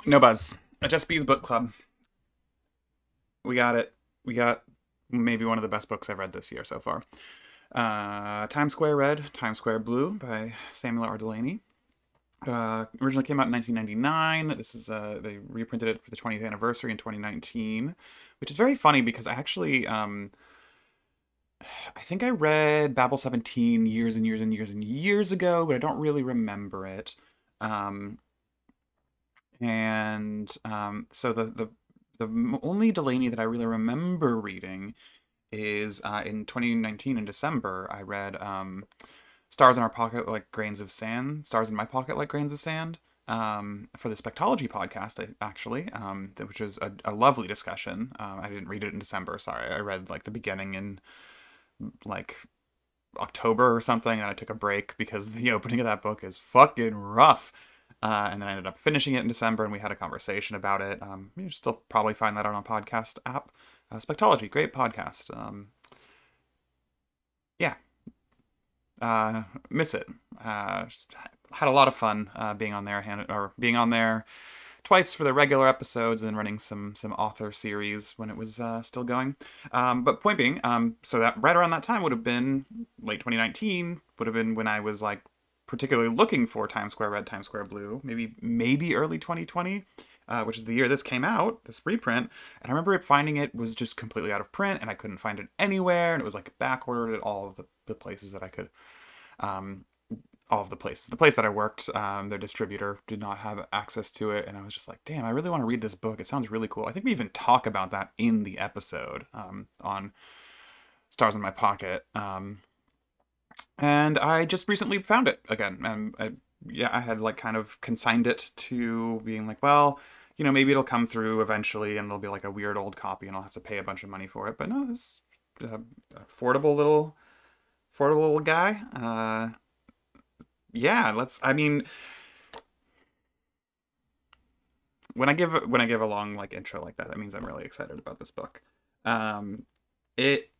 No buzz. A Just Bees book club. We got it. We got maybe one of the best books I've read this year so far. Times Square Red, Times Square Blue by Samuel R. Delany. Originally came out in 1999. This is they reprinted it for the 20th anniversary in 2019, which is very funny because I think I read Babel 17 years and years and years and years ago, but I don't really remember it. Um, so the only Delany that I really remember reading is in 2019 in December. I read Stars in Our Pocket Like Grains of Sand, Stars in My Pocket Like Grains of Sand, for the Spectology podcast, actually, which was a lovely discussion. I didn't read it in December, sorry. I read like the beginning in like October or something, and I took a break because the opening of that book is fucking rough. And then I ended up finishing it in December, and we had a conversation about it. You still probably find that on a podcast app. Spectology, great podcast. Yeah, miss it. Had a lot of fun being on there, or being on there twice for the regular episodes, and then running some author series when it was still going. But point being, so that right around that time would have been late 2019. Would have been when I was like particularly looking for Times Square Red, Times Square Blue. Maybe early 2020. Which is the year this came out, this reprint. And I remember finding it was just completely out of print, and I couldn't find it anywhere, and it was like back ordered at all of the places that I could. Um, all of the places. The place that I worked, their distributor did not have access to it, and I was just like, damn, I really want to read this book. It sounds really cool. I think we even talk about that in the episode on Stars in My Pocket. And I just recently found it again. And I had like kind of consigned it to being like, well, maybe it'll come through eventually and it'll be like a weird old copy and I'll have to pay a bunch of money for it. But no, this affordable little guy. Yeah, I mean, when I give a long like intro like that, that means I'm really excited about this book. Um, it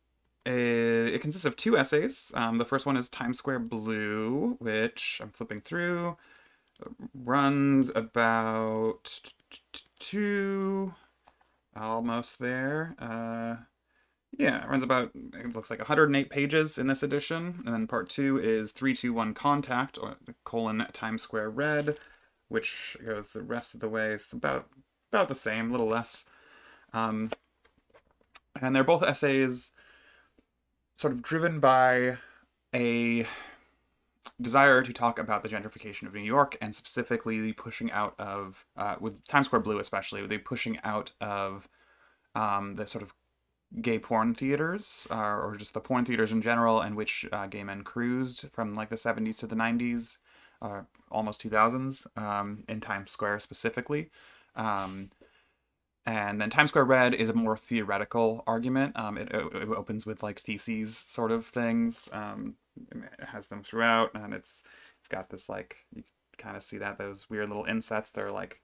it consists of two essays. The first one is Times Square Blue, which I'm flipping through. Runs about two, almost there. Yeah, it runs about, it looks like 108 pages in this edition. And then part two is 321 Contact, or Times Square Red, which goes the rest of the way. It's about the same, a little less. Um, and they're both essays sort of driven by a desire to talk about the gentrification of New York, and specifically pushing out of, with Times Square Blue especially, they pushing out of the sort of gay porn theaters, or just the porn theaters in general, in which gay men cruised from like the 70s to the 90s, almost 2000s, in Times Square specifically. Um, and then Times Square Red is a more theoretical argument. It opens with like theses sort of things. It has them throughout, and it's got this like, you kind of see that those weird little insets. They're like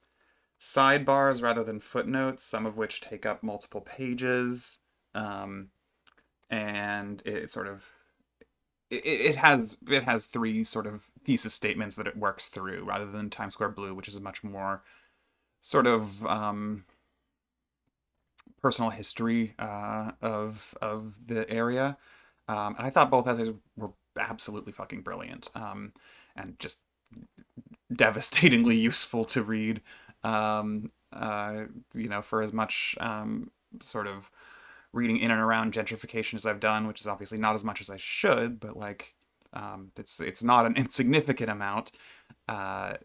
sidebars rather than footnotes, some of which take up multiple pages. Um, and it has three sort of thesis statements that it works through, rather than Times Square Blue, which is a much more sort of personal history of the area. And I thought both essays were absolutely fucking brilliant, and just devastatingly useful to read. For as much sort of reading in and around gentrification as I've done, which is obviously not as much as I should, but like, it's not an insignificant amount. Uh,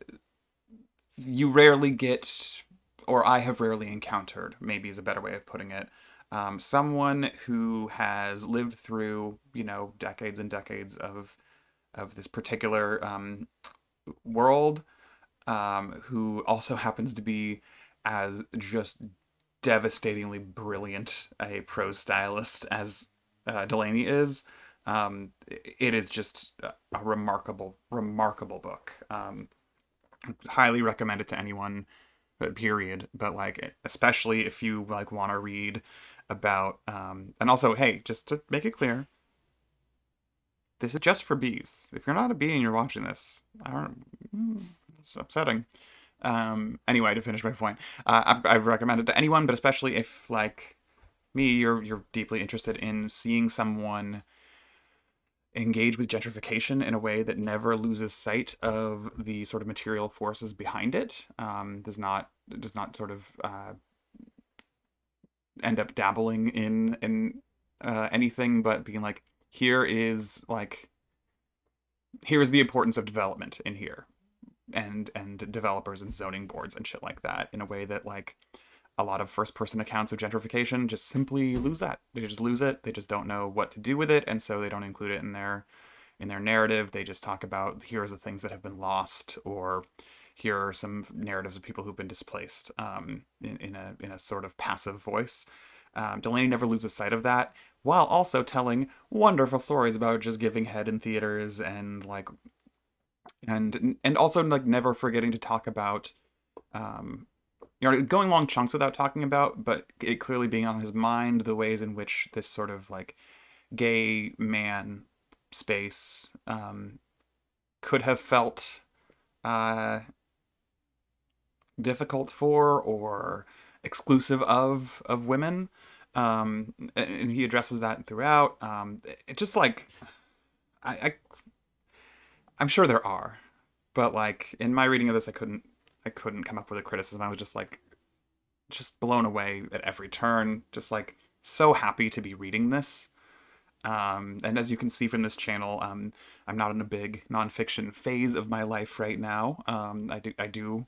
you rarely get, or I have rarely encountered, maybe is a better way of putting it, someone who has lived through, decades and decades of this particular world, who also happens to be as just devastatingly brilliant a prose stylist as Delany is. It is just a remarkable, remarkable book. Highly recommend it to anyone, period. But like, especially if you like want to read about, and also, hey, just to make it clear, this is just for bees. If you're not a bee and you're watching this, I don't. It's upsetting. Anyway, to finish my point, I recommend it to anyone, but especially if, like me, you're deeply interested in seeing someone engage with gentrification in a way that never loses sight of the sort of material forces behind it. Does not sort of end up dabbling in anything but being like, here is like here is the importance of development in here, and developers and zoning boards and shit like that, in a way that, like, a lot of first person accounts of gentrification just simply lose that. They just lose it. They just don't know what to do with it, and so they don't include it in their narrative. They just talk about, here's the things that have been lost, or here are some narratives of people who've been displaced, in a sort of passive voice. Delany never loses sight of that, while also telling wonderful stories about just giving head in theaters, and like, and also like never forgetting to talk about, um, going long chunks without talking about, but it clearly being on his mind, the ways in which this sort of like gay man space could have felt uh, difficult for, or exclusive of women. And he addresses that throughout. It just like, I I'm sure there are, but like in my reading of this, I couldn't come up with a criticism. I was just like, just blown away at every turn. Just like so happy to be reading this. And as you can see from this channel, I'm not in a big nonfiction phase of my life right now. I do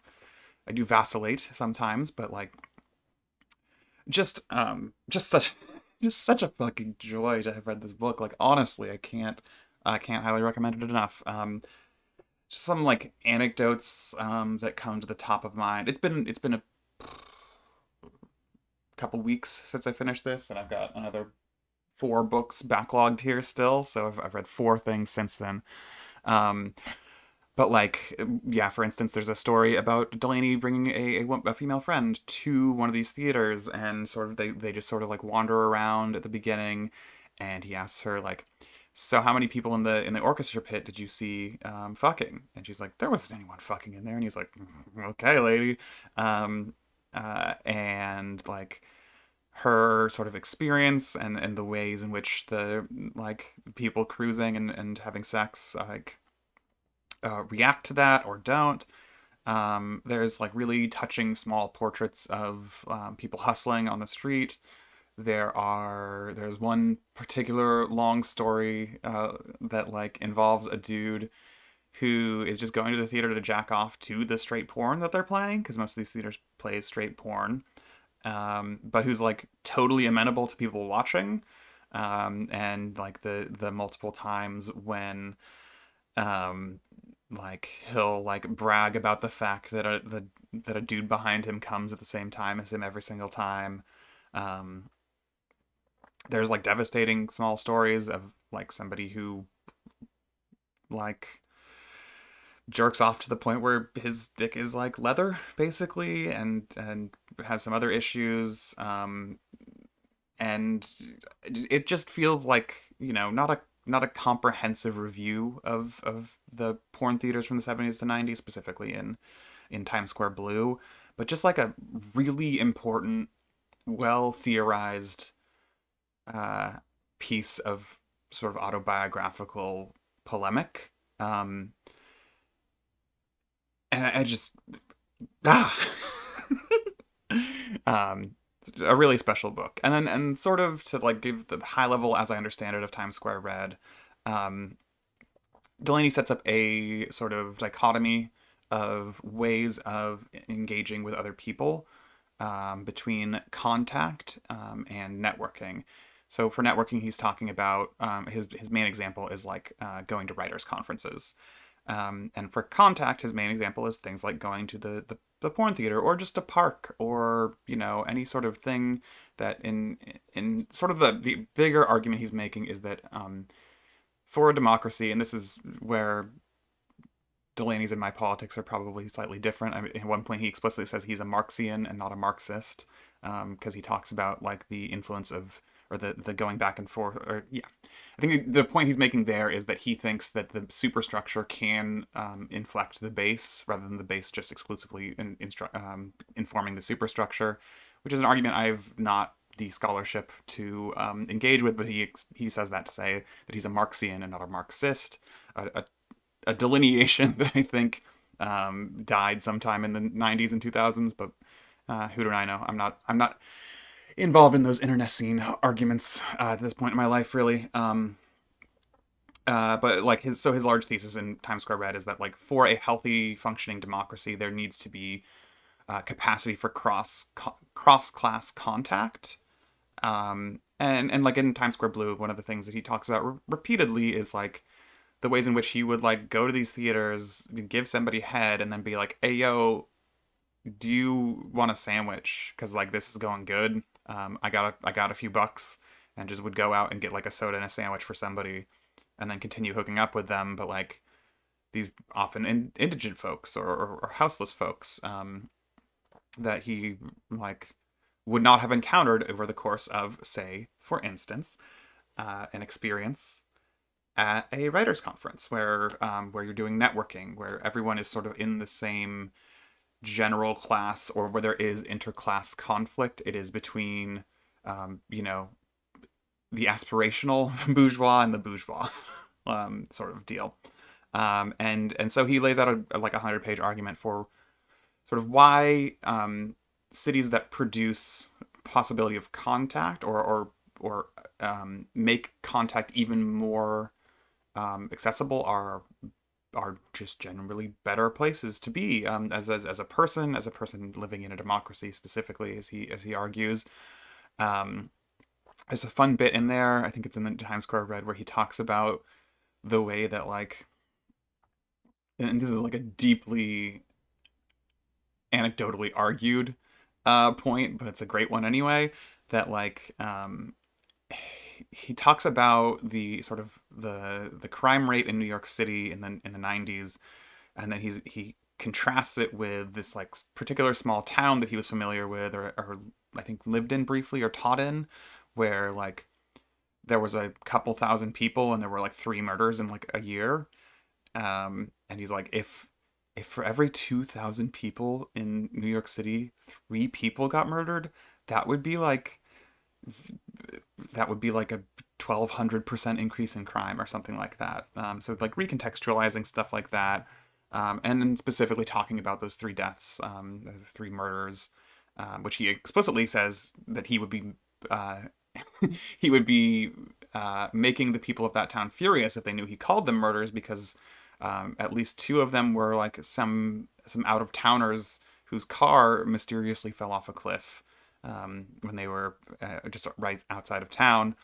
vacillate sometimes, but like, just such just such a fucking joy to have read this book. Like, honestly, I can't highly recommend it enough. Just some like anecdotes that come to the top of mind. It's been a couple weeks since I finished this, and I've got another 4 books backlogged here still. So I've read 4 things since then. Um, but like, yeah, for instance, there's a story about Delany bringing a female friend to one of these theaters, and sort of they just sort of like wander around at the beginning, and he asks her like, so how many people in the orchestra pit did you see fucking? And she's like, there wasn't anyone fucking in there. And he's like, okay, lady. And like, her sort of experience, and the ways in which the like people cruising and having sex like react to that or don't. There's like really touching small portraits of people hustling on the street. There's one particular long story that like involves a dude who is just going to the theater to jack off to the straight porn that they're playing, because most of these theaters play straight porn, but who's like totally amenable to people watching, and like the multiple times when um, like he'll like brag about the fact that a dude behind him comes at the same time as him every single time. Um, there's like devastating small stories of like somebody who like jerks off to the point where his dick is like leather basically, and has some other issues, and it just feels like, not a comprehensive review of the porn theaters from the 70s to 90s, specifically in Times Square Blue, but just like a really important, well theorized uh, piece of sort of autobiographical polemic. And I just ah um a really special book. And sort of to like give the high level as I understand it of Times Square Red, um Delany sets up a sort of dichotomy of ways of engaging with other people, between contact, and networking. So for networking, he's talking about, his main example is like going to writers' conferences. And for contact, his main example is things like going to the porn theater, or just a park, or any sort of thing that in sort of the bigger argument he's making is that, for a democracy, and this is where Delany's and my politics are probably slightly different. I mean, at one point he explicitly says he's a Marxian and not a Marxist, because he talks about like the influence of or the going back and forth, or yeah. I think the point he's making there is that he thinks that the superstructure can inflect the base rather than the base just exclusively informing the superstructure, which is an argument I've not the scholarship to engage with, but he says that to say that he's a Marxian and not a Marxist, a delineation that I think died sometime in the 90s and 2000s, but who do I know? I'm not involved in those internecine arguments at this point in my life, really. But like his large thesis in Times Square Red is that like for a healthy functioning democracy, there needs to be capacity for cross class contact. And like in Times Square Blue, one of the things that he talks about repeatedly is like the ways in which he would like go to these theaters, give somebody head, and then be like, "Hey, yo, do you want a sandwich? Because like this is going good. I got a few bucks," and just would go out and get like a soda and a sandwich for somebody, and then continue hooking up with them. But like these often indigent folks or houseless folks that he like would not have encountered over the course of, say, for instance, an experience at a writers' conference where you're doing networking, where everyone is sort of in the same general class, or where there is interclass conflict. It is between, you know, the aspirational bourgeois and the bourgeois sort of deal. And so he lays out like 100-page argument for sort of why cities that produce possibility of contact or make contact even more accessible are just generally better places to be as a person living in a democracy, specifically, as he argues. There's a fun bit in there, I think it's in the Times Square Red, where he talks about the way that like, and this is like a deeply anecdotally argued point, but it's a great one anyway, that like he talks about the sort of the crime rate in New York City in the 90s, and then he contrasts it with this like particular small town that he was familiar with, or I think lived in briefly or taught in, where like there was a couple thousand people and there were like 3 murders in like a year. And he's like, if for every 2,000 people in New York City, 3 people got murdered, that would be like a 1,200% increase in crime or something like that. So like recontextualizing stuff like that, and then specifically talking about those 3 deaths, the 3 murders, which he explicitly says that he would be making the people of that town furious if they knew he called them murders, because at least 2 of them were like some out of towners whose car mysteriously fell off a cliff when they were just right outside of town.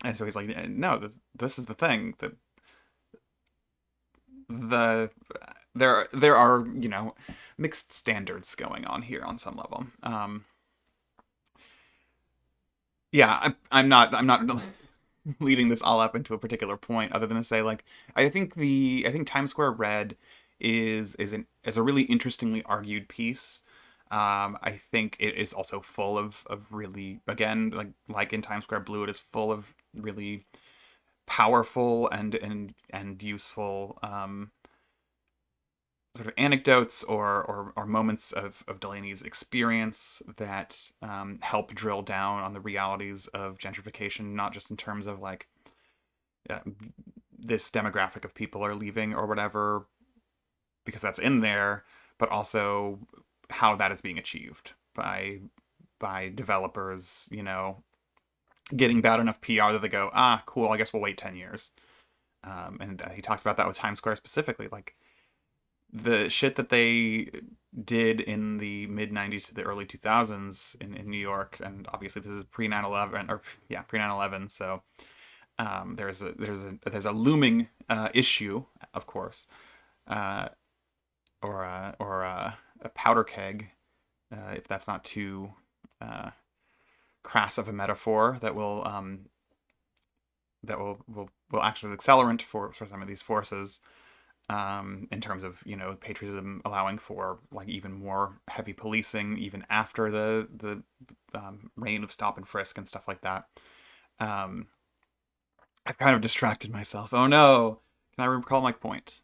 And so he's like, no, this is the thing, that there are, you know, mixed standards going on here on some level. Yeah, I'm not leading this all up into a particular point, other than to say, like, I think Times Square Red is a really interestingly argued piece. I think it is also full of really, again, like in Times Square Blue, it is full of really powerful and useful sort of anecdotes or moments of Delany's experience that help drill down on the realities of gentrification, not just in terms of like this demographic of people are leaving or whatever, because that's in there, but also how that is being achieved by developers, you know, getting bad enough PR that they go, ah, cool, I guess we'll wait 10 years. And he talks about that with Times Square specifically, like the shit that they did in the mid 90s to the early 2000s in New York. And obviously this is pre 9/11, or yeah, pre 9/11. So there's a looming issue, of course, or a powder keg, if that's not too crass of a metaphor, that will act as an accelerant for some of these forces, in terms of, you know, patriotism allowing for like even more heavy policing even after the reign of stop and frisk and stuff like that. Um, I've kind of distracted myself. Oh no! Can I recall my point?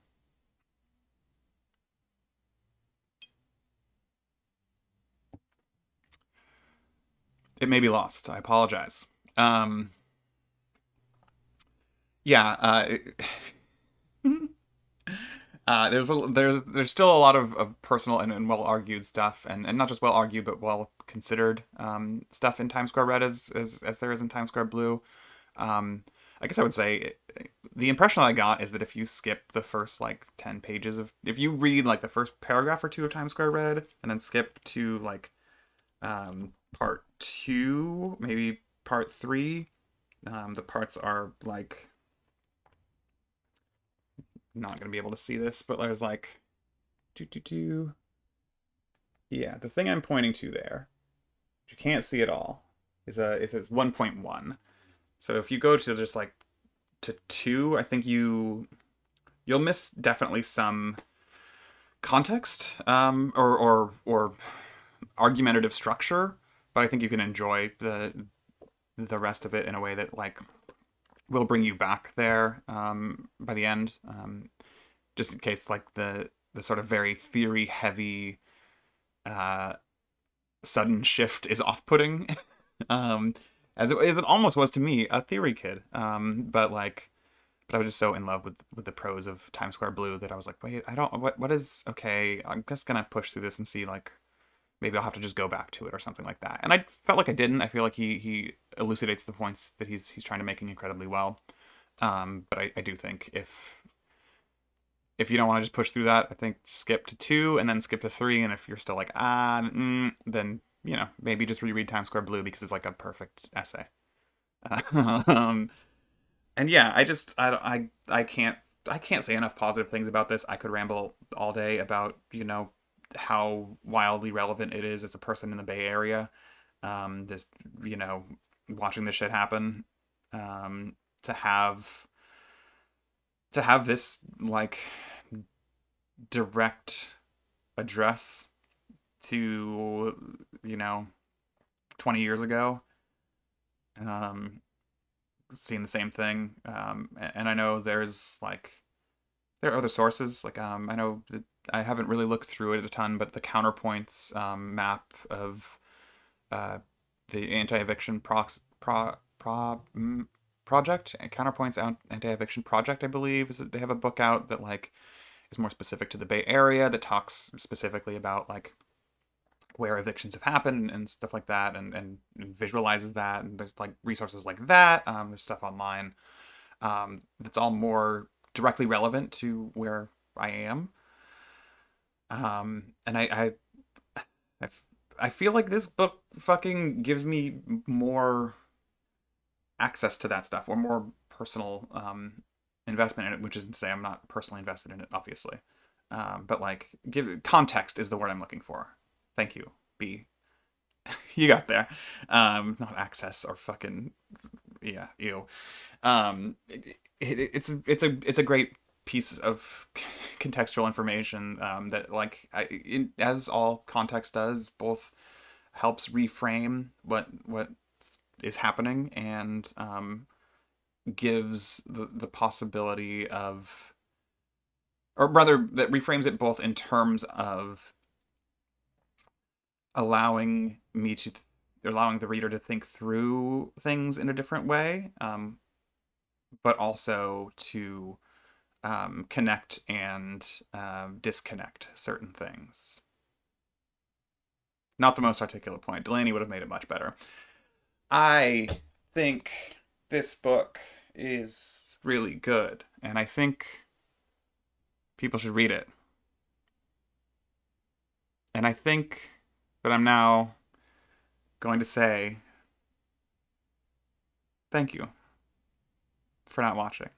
It may be lost. I apologize. Um, yeah. There's still a lot of personal and well argued stuff, and not just well argued, but well considered stuff in Times Square Red as there is in Times Square Blue. Um, I guess I would say the impression I got is that if you skip the first like 10 pages of, if you read like the first paragraph or two of Times Square Red and then skip to like part two, maybe part three, the parts are like, not gonna be able to see this, but there's like, yeah, the thing I'm pointing to there, which you can't see at all, is it's 1.1. So if you go to just like to two, I think you'll miss definitely some context or argumentative structure, but I think you can enjoy the rest of it in a way that like will bring you back there by the end. Just in case like the sort of very theory heavy uh, sudden shift is off putting. um, as it almost was to me, a theory kid. But I was just so in love with the prose of Times Square Blue that I was like, wait, I don't what is okay. I'm just gonna push through this and see like maybe I'll have to just go back to it or something like that. And I felt like I didn't. I feel like he elucidates the points that he's trying to making incredibly well. But I do think if you don't want to just push through that, I think skip to two and then skip to three. And if you're still like then maybe just reread Times Square Blue because it's like a perfect essay. um, and yeah, I can't say enough positive things about this. I could ramble all day about how wildly relevant it is as a person in the Bay Area. Just watching this shit happen. Um, to have this like direct address to 20 years ago, seeing the same thing. And I know there are other sources like I know that I haven't really looked through it a ton, but the counterpoints map of uh, the anti-eviction project, counterpoints anti-eviction project, I believe is that they have a book out that like is more specific to the Bay Area, that talks specifically about like where evictions have happened and stuff like that, and visualizes that. And there's like resources like that. There's stuff online that's all more directly relevant to where I am. And I, I feel like this book fucking gives me more access to that stuff or more personal investment in it, which isn't to say I'm not personally invested in it, obviously. But like, give context is the word I'm looking for. Thank you, B. You got there. Not access or fucking yeah, ew. It's a great piece of contextual information that like as all context does, both helps reframe what is happening and gives the possibility of, or rather that reframes it both in terms of allowing me to allowing the reader to think through things in a different way, but also to connect and disconnect certain things. Not the most articulate point. Delany would have made it much better. I think this book is really good, and I think people should read it. And I think that I'm now going to say thank you for not watching.